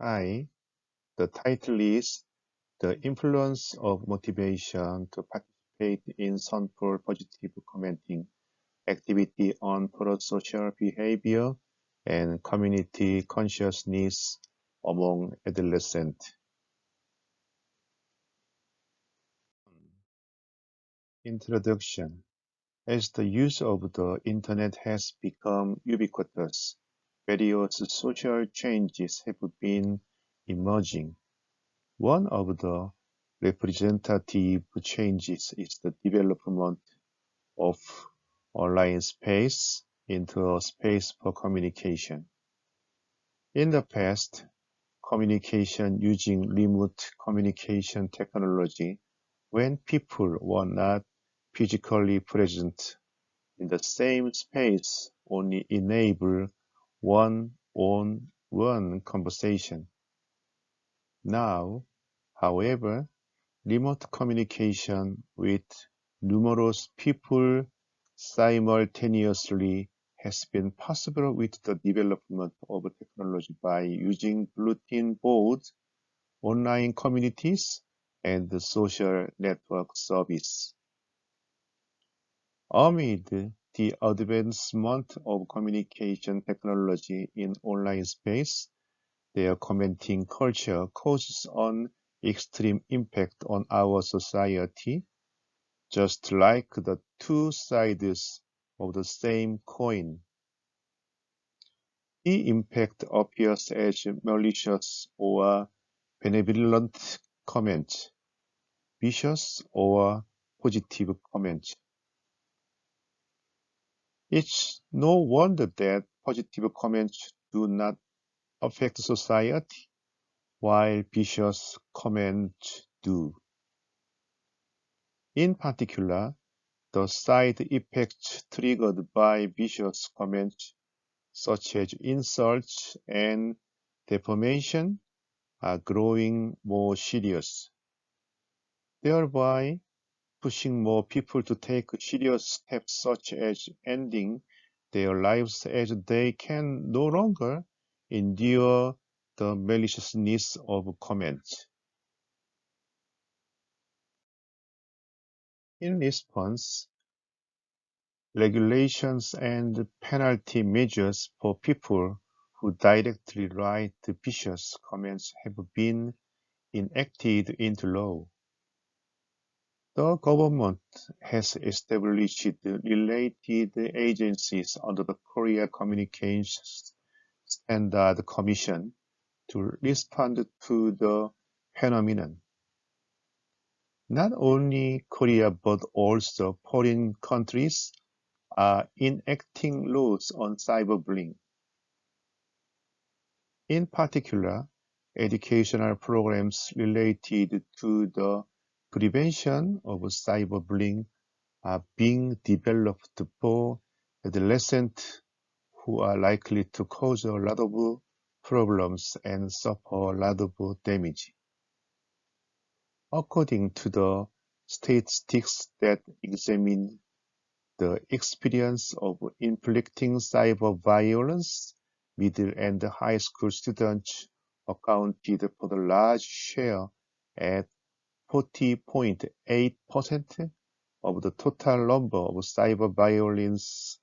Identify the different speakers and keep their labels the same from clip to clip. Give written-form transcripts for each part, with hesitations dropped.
Speaker 1: Hi, the title is The Influence of Motivation to Participate in Sunful Positive Commenting Activity on Prosocial Behavior and Community Consciousness among Adolescents. Introduction. As the use of the Internet has become ubiquitous, various social changes have been emerging. One of the representative changes is the development of online space into a space for communication. In the past, communication using remote communication technology, when people were not physically present in the same space, only enable one-on-one conversation. Now, however, remote communication with numerous people simultaneously has been possible with the development of technology by using bulletin boards, online communities, and the social network service. Amid the advancement of communication technology in online space, their commenting culture causes an extreme impact on our society, just like the two sides of the same coin. The impact appears as malicious or benevolent comments, vicious or positive comments. It's no wonder that positive comments do not affect society, while vicious comments do. In particular, the side effects triggered by vicious comments, such as insults and defamation, are growing more serious, thereby pushing more people to take serious steps such as ending their lives as they can no longer endure the maliciousness of comments. In response, regulations and penalty measures for people who directly write vicious comments have been enacted into law. The government has established related agencies under the Korea Communications Standard Commission to respond to the phenomenon. Not only Korea but also foreign countries are enacting laws on cyberbullying. In particular, educational programs related to the prevention of cyberbullying are being developed for adolescents who are likely to cause a lot of problems and suffer a lot of damage. According to the statistics that examine the experience of inflicting cyber violence, middle and high school students accounted for the large share at 40.8% of the total number of cyber violence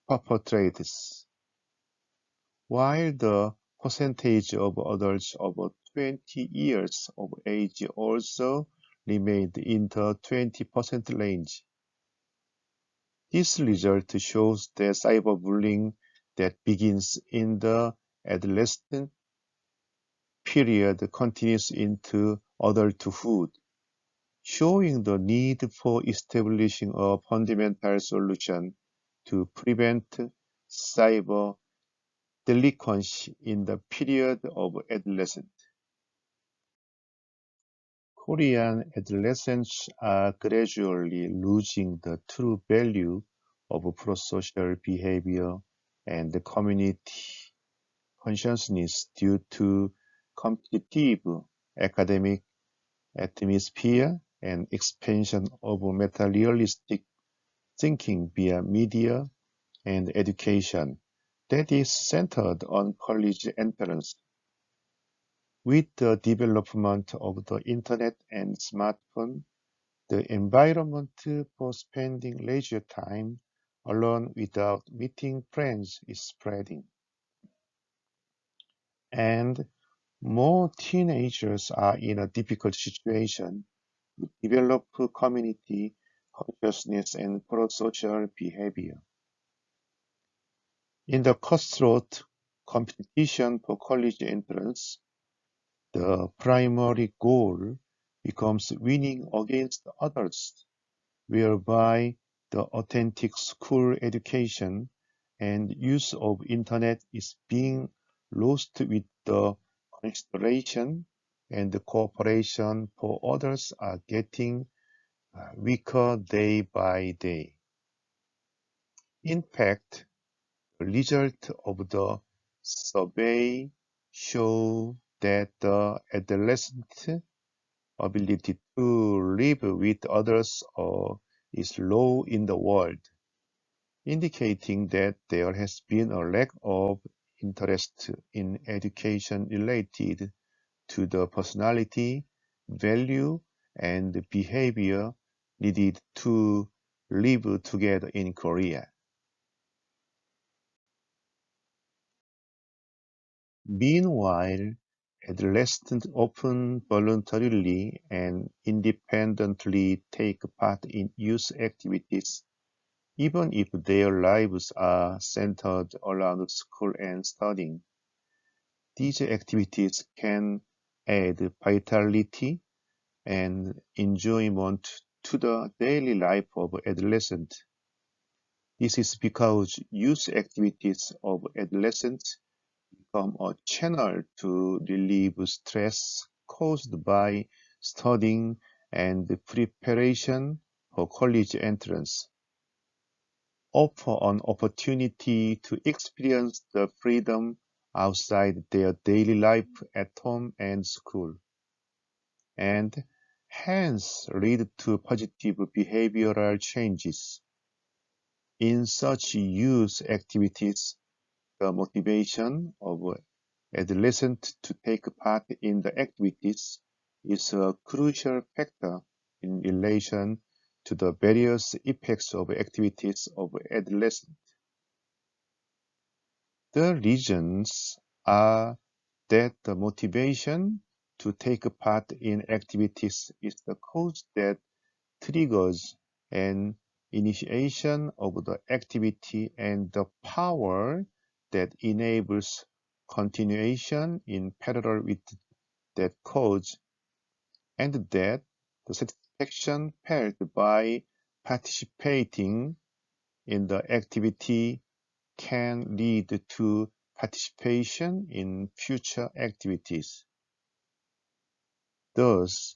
Speaker 1: perpetrators, while the percentage of adults over 20 years of age also remained in the 20% range. This result shows that cyberbullying that begins in the adolescent period continues into adulthood, showing the need for establishing a fundamental solution to prevent cyber delinquency in the period of adolescence. Korean adolescents are gradually losing the true value of prosocial behavior and community consciousness due to competitive academic atmosphere and expansion of materialistic thinking via media and education that is centered on college entrance. With the development of the internet and smartphone, the environment for spending leisure time alone without meeting friends is spreading. And more teenagers are in a difficult situation to develop community consciousness and pro-social behavior. In the cutthroat competition for college entrance, the primary goal becomes winning against others, whereby the authentic school education and use of internet is being lost with the consideration and the cooperation for others are getting weaker day by day. In fact, the result of the survey show that the adolescent ability to live with others is low in the world, indicating that there has been a lack of interest in education related to the personality, value, and behavior needed to live together in Korea. Meanwhile, adolescents often voluntarily and independently take part in youth activities, even if their lives are centered around school and studying. These activities can add vitality and enjoyment to the daily life of adolescents. This is because youth activities of adolescents become a channel to relieve stress caused by studying and preparation for college entrance, offer an opportunity to experience the freedom outside their daily life at home and school, and hence lead to positive behavioral changes. In such youth activities, the motivation of adolescents to take part in the activities is a crucial factor in relation to the various effects of activities of adolescents. The reasons are that the motivation to take part in activities is the cause that triggers an initiation of the activity and the power that enables continuation in parallel with that cause, and that the satisfaction felt by participating in the activity can lead to participation in future activities. Thus,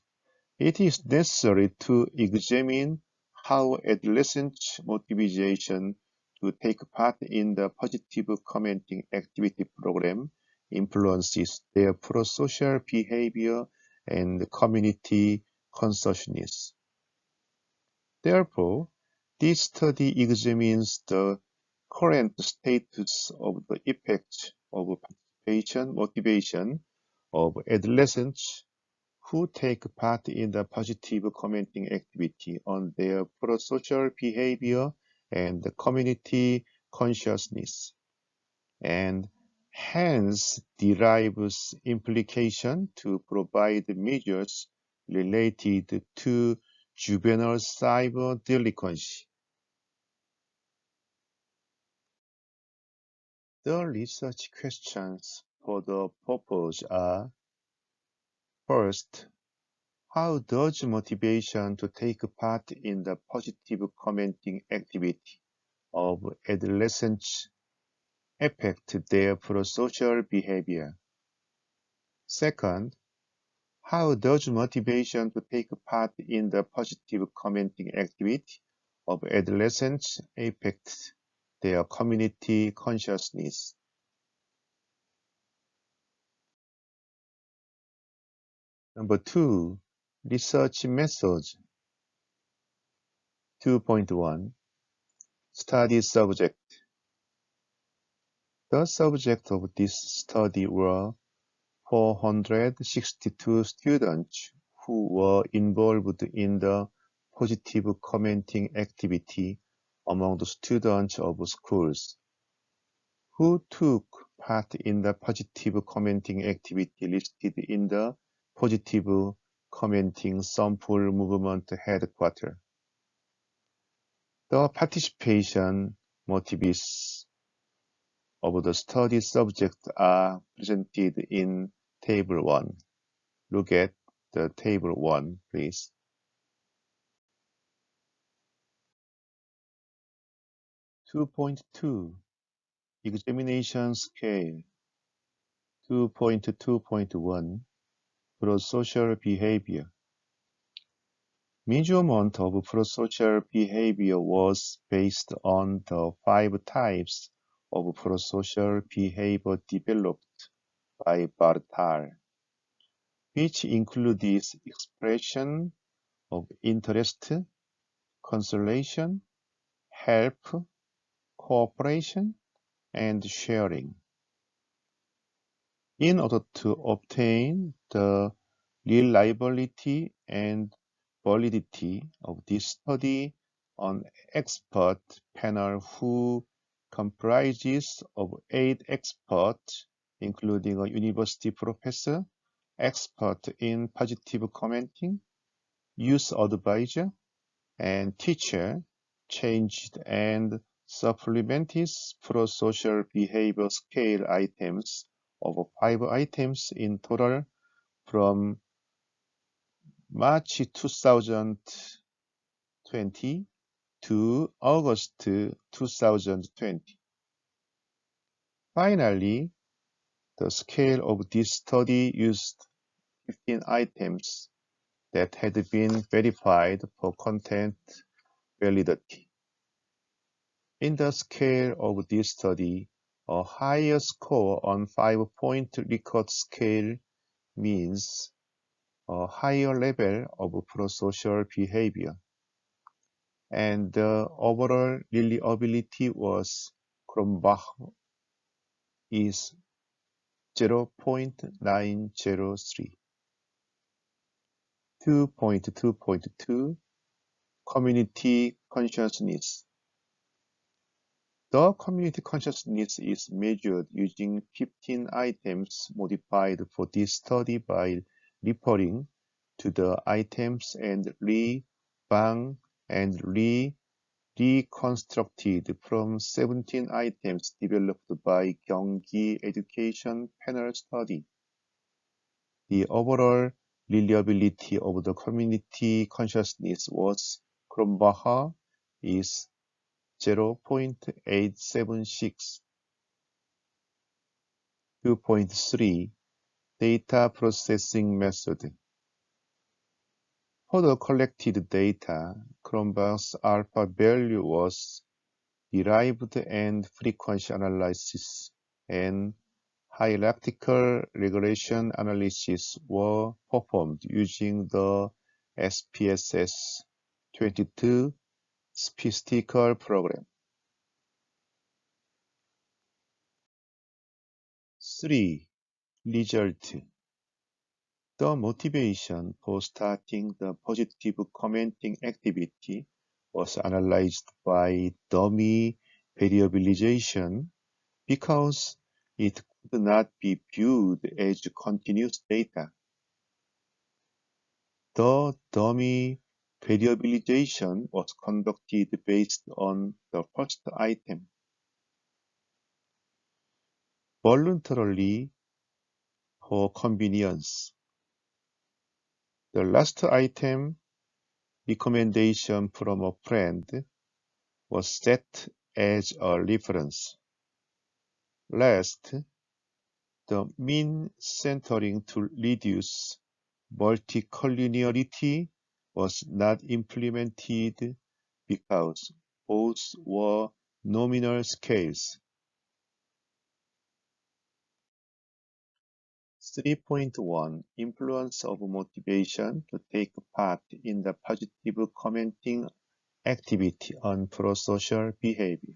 Speaker 1: it is necessary to examine how adolescents' motivation to take part in the positive commenting activity program influences their pro-social behavior and community consciousness. Therefore, this study examines the current status of the effects of participation motivation of adolescents who take part in the positive commenting activity on their pro-social behavior and community consciousness, and hence derives implication to provide measures related to juvenile cyber delinquency. The research questions for the purpose are: first, how does motivation to take part in the positive commenting activity of adolescents affect their pro-social behavior? Second, how does motivation to take part in the positive commenting activity of adolescents affect their community consciousness? Number two, research methods. 2.1 Study subject. The subject of this study were 462 students who were involved in the positive commenting activity among the students of schools. Who took part in the positive commenting activity listed in the positive commenting sample movement headquarters? The participation motives of the study subject are presented in Table 1. Look at the Table 1, please. 2.2 Examination Scale. 2.2.1 Prosocial Behavior. Measurement of prosocial behavior was based on the 5 types of prosocial behavior developed by Bartal, which included expression of interest, consolation, help, cooperation, and sharing. In order to obtain the reliability and validity of this study, an expert panel who comprises of 8 experts, including a university professor, expert in positive commenting, youth advisor, and teacher, changed and supplemented prosocial behavior scale items of 5 items in total from March 2020 to August 2020. Finally, the scale of this study used 15 items that had been verified for content validity. In the scale of this study, a higher score on 5-point Likert scale means a higher level of prosocial behavior, and the overall reliability was Cronbach is 0.903. 2.2.2 Community Consciousness. The community consciousness is measured using 15 items modified for this study by referring to the items and Bang and reconstructed from 17 items developed by Gyeonggi Education Panel Study. The overall reliability of the community consciousness was Cronbacher is 0.876. 2.3 Data Processing Method. For the collected data, Cronbach's alpha value was derived and frequency analysis and hierarchical regression analysis were performed using the SPSS 22 statistical program. 3. Result. The motivation for starting the positive commenting activity was analyzed by dummy variabilization because it could not be viewed as continuous data. The dummy variabilization was conducted based on the first item. Voluntarily, for convenience. The last item, recommendation from a friend, was set as a reference. Last, the mean centering to reduce multicollinearity was not implemented because both were nominal scales. 3.1 Influence of motivation to take part in the positive commenting activity on prosocial behavior.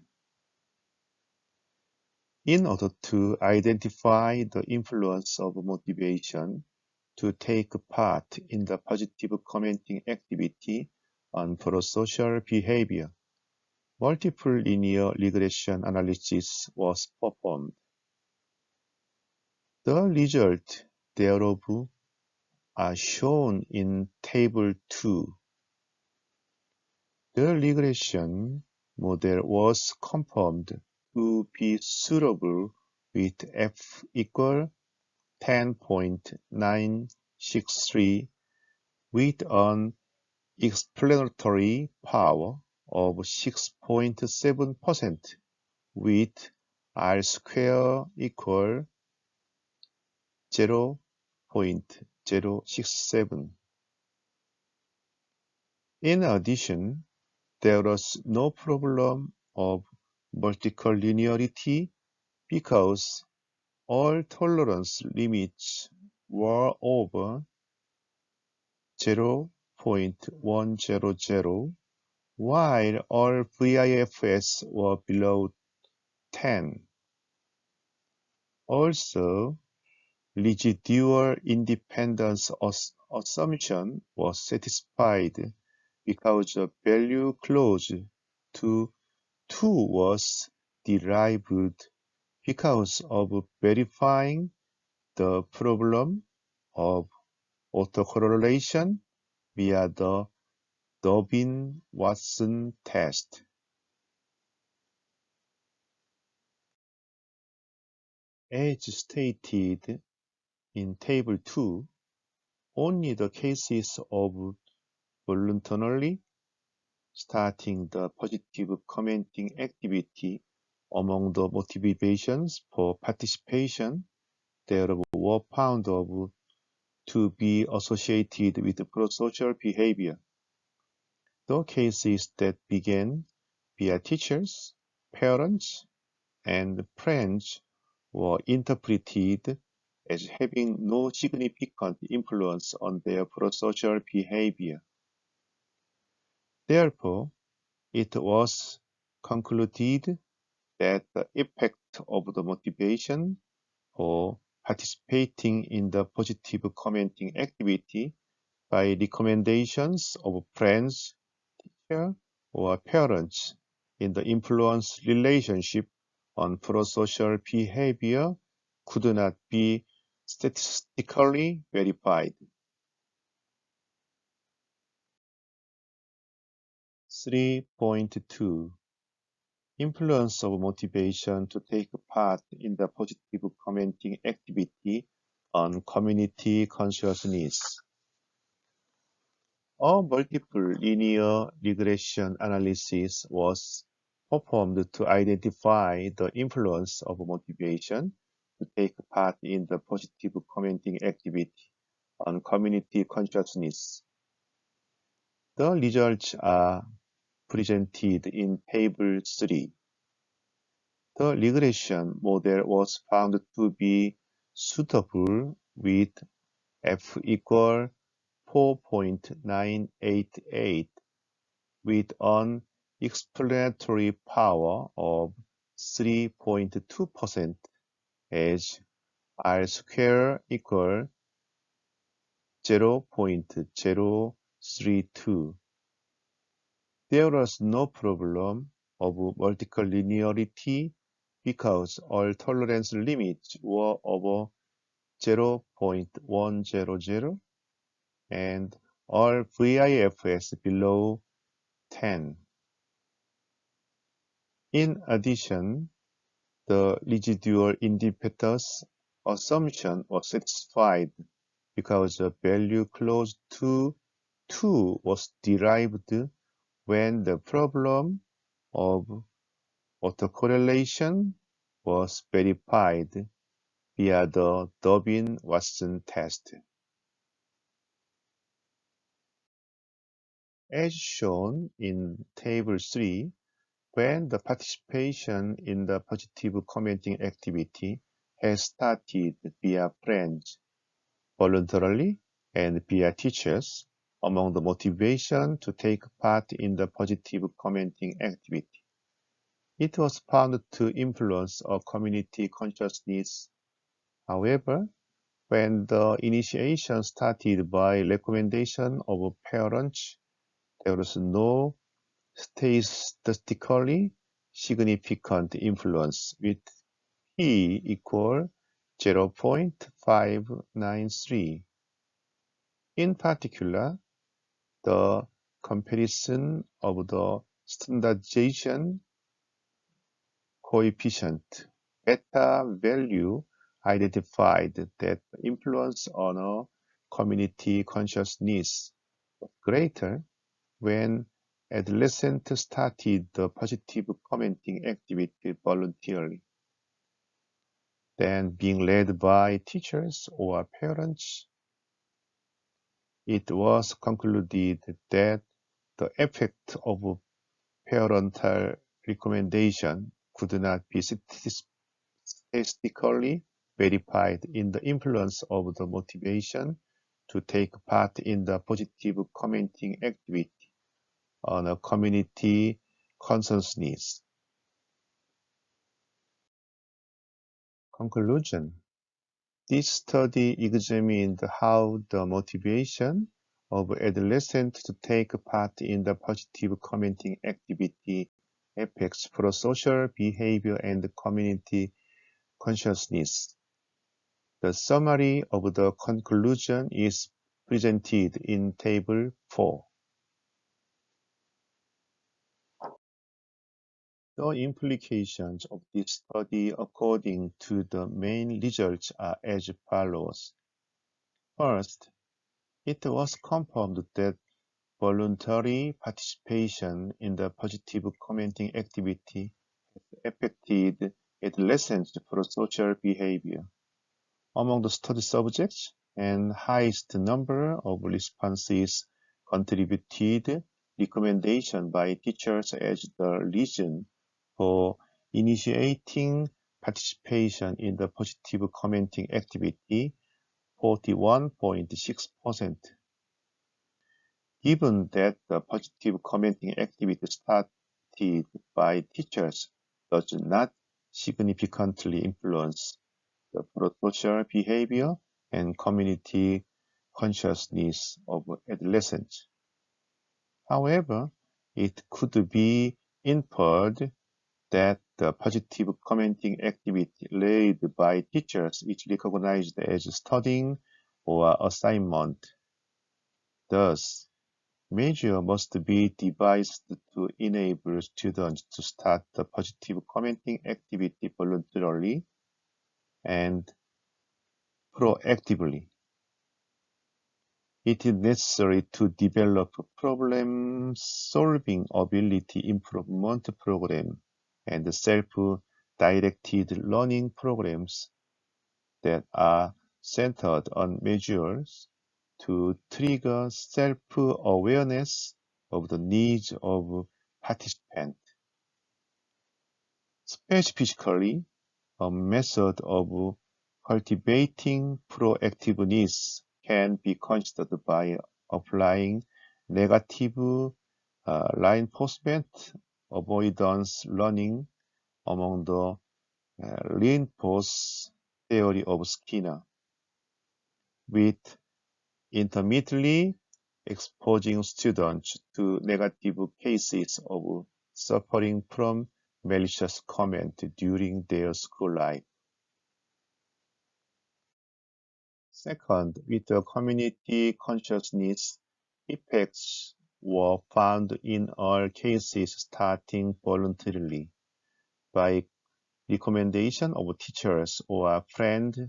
Speaker 1: In order to identify the influence of motivation to take part in the positive commenting activity on prosocial behavior, multiple linear regression analysis was performed. The results thereof are shown in Table 2. The regression model was confirmed to be suitable with F equal 10.963 with an explanatory power of 6.7% with R square equal 0.067. In addition, there was no problem of multiple linearity because all tolerance limits were over 0.100, while all VIFs were below 10. Also, residual independence assumption was satisfied because the value close to 2 was derived because of verifying the problem of autocorrelation via the Durbin-Watson test. As stated in Table 2, only the cases of voluntarily starting the positive commenting activity among the motivations for participation that were found to be associated with prosocial behavior. The cases that began via teachers, parents, and friends were interpreted as having no significant influence on their prosocial behavior. Therefore, it was concluded that the effect of the motivation for participating in the positive commenting activity by recommendations of friends, teacher, or parents in the influence relationship on prosocial behavior could not be statistically verified. 3.2 Influence of motivation to take part in the positive commenting activity on community consciousness. A multiple linear regression analysis was performed to identify the influence of motivation to take part in the positive commenting activity on community consciousness. The results are presented in Table 3. The regression model was found to be suitable with F equal 4.988 with an explanatory power of 3.2% as R square equal 0.032. There was no problem of multiple linearity because all tolerance limits were over 0.100 and all VIFs below 10. In addition, the residual independence assumption was satisfied because the value close to 2 was derived when the problem of autocorrelation was verified via the Durbin-Watson test. As shown in Table 3, when the participation in the positive commenting activity has started via friends, voluntarily, and via teachers, among the motivation to take part in the positive commenting activity. It was found to influence a community consciousness. However, when the initiation started by recommendation of parents, there was no statistically significant influence, with P equal 0.593. In particular, the comparison of the standardization coefficient beta value identified that the influence on a community consciousness was greater when adolescents started the positive commenting activity voluntarily than being led by teachers or parents. It was concluded that the effect of parental recommendation could not be statistically verified in the influence of the motivation to take part in the positive commenting activity on a community consciousness. Conclusion. This study examined how the motivation of adolescents to take part in the positive commenting activity affects pro-social behavior and community consciousness. The summary of the conclusion is presented in Table 4. The implications of this study according to the main results are as follows. First, it was confirmed that voluntary participation in the positive commenting activity has affected adolescents' pro-social behavior. Among the study subjects, and highest number of responses contributed recommendation by teachers as the reason for initiating participation in the positive commenting activity, 41.6%. Given that the positive commenting activity started by teachers does not significantly influence the pro-social behavior and community consciousness of adolescents. However, it could be inferred that the positive commenting activity led by teachers is recognized as studying or assignment. Thus, measures must be devised to enable students to start the positive commenting activity voluntarily and proactively. It is necessary to develop problem-solving ability improvement program and self-directed learning programs that are centered on measures to trigger self-awareness of the needs of participants. Specifically, a method of cultivating proactiveness can be considered by applying negative reinforcement avoidance learning among the reinforcement theory of Skinner, with intermittently exposing students to negative cases of suffering from malicious comment during their school life. Second, with the community consciousness, effects were found in all cases starting voluntarily by recommendation of teachers or friends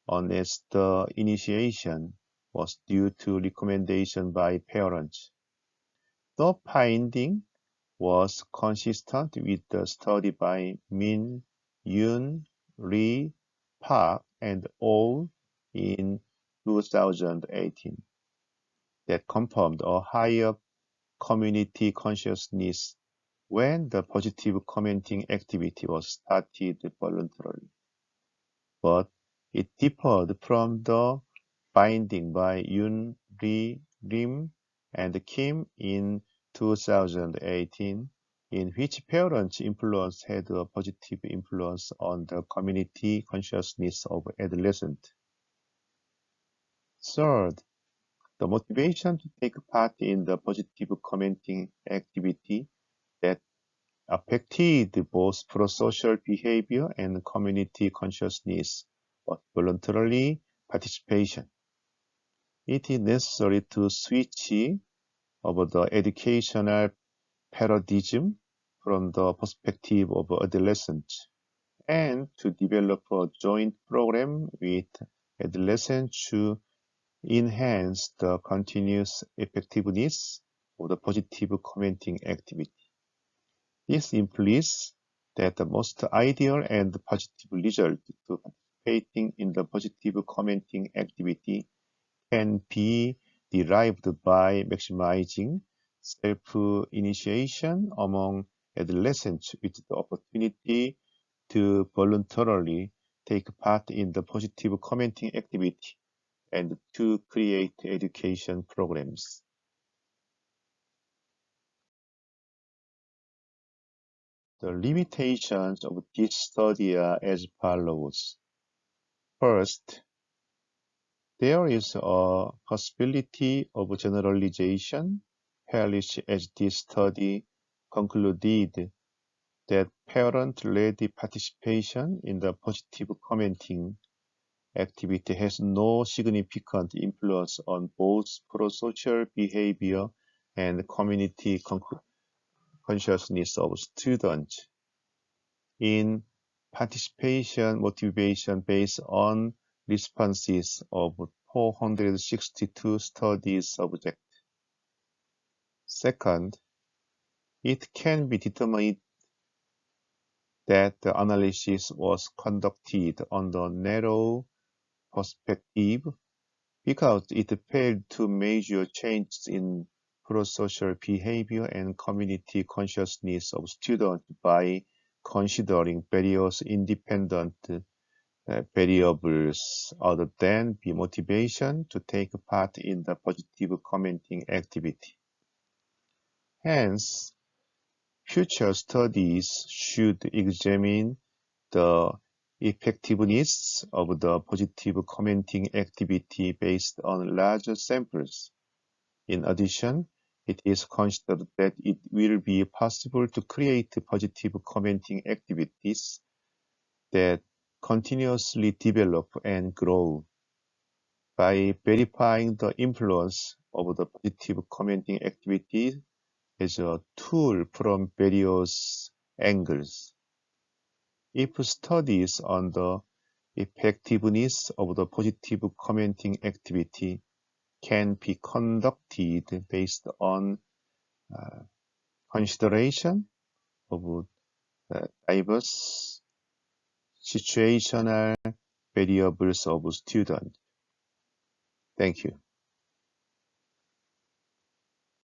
Speaker 1: unless the initiation was due to recommendation by parents. The finding was consistent with the study by Min, Yoon, Lee, Park, and Oh in 2018 that confirmed a higher community consciousness when the positive commenting activity was started voluntarily. But it differed from the finding by Yoon, Lee, Lim, and Kim in 2018 in which parents' influence had a positive influence on the community consciousness of adolescents. Third, the motivation to take part in the positive commenting activity that affected both pro-social behavior and community consciousness, but voluntarily participation. It is necessary to switch over the educational paradigm from the perspective of adolescents and to develop a joint program with adolescents to enhance the continuous effectiveness of the positive commenting activity. This implies that the most ideal and positive result to participating in the positive commenting activity can be derived by maximizing self-initiation among adolescents with the opportunity to voluntarily take part in the positive commenting activity and to create education programs. The limitations of this study are as follows. First, there is a possibility of generalization, which as this study concluded that parent-led participation in the positive commenting activity has no significant influence on both pro-social behavior and community consciousness of students. In participation motivation based on responses of 462 study subjects. Second, it can be determined that the analysis was conducted on the narrow perspective because it failed to measure changes in pro-social behavior and community consciousness of students by considering various independent variables other than the motivation to take part in the positive commenting activity. Hence, future studies should examine the effectiveness of the positive commenting activity based on larger samples. In addition, it is considered that it will be possible to create positive commenting activities that continuously develop and grow. By verifying the influence of the positive commenting activities as a tool from various angles. If studies on the effectiveness of the positive commenting activity can be conducted based on consideration of diverse situational variables of students. Thank you.